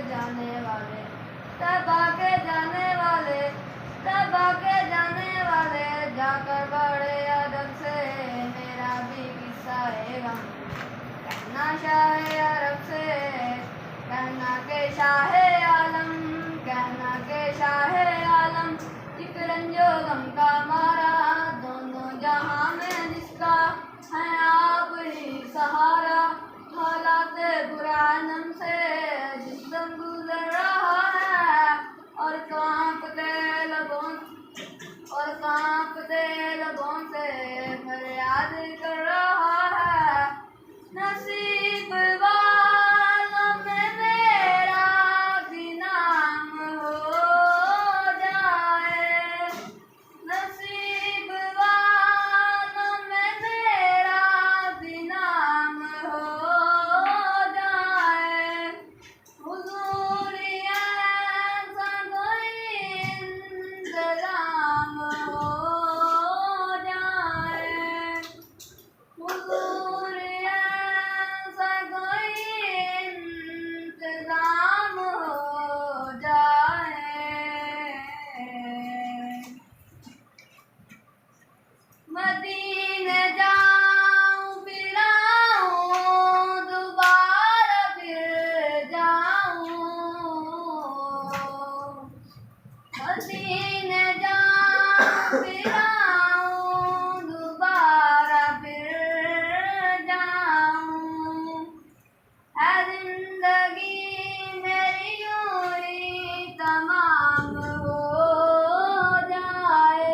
जाने वाले, तब आके जाने वाले, तब आके जाने वाले, जाकर बड़े अदब से मेरा भी किस्सा है गम। कहना शाहे अरब से, कहना के शाहे आलम, कहना के शाहे आलम, एक रंजो गम का मारा, दोनों जहां में जिसका है आप ही सहारा। हालात पुरानम से जिस्म गुजर रहा है, और कांपते लबों से फरियाद कर रहा है। नसीब वालों में मेरा भी नाम हो जाए, नसीब वालों में मेरा भी नाम हो जाए। हुजूर ऐसा कोई इंतजाम हो जाए, हुजूर ऐसा कोई इंतजाम हो जाए। मदीने जाऊं फिर आऊं, दोबारा फिर जाऊं, मदीने जाऊं फिर आऊं, दोबारा फिर जाऊं। है जिंदगी मेरी यूं ही तमाम हो जाए।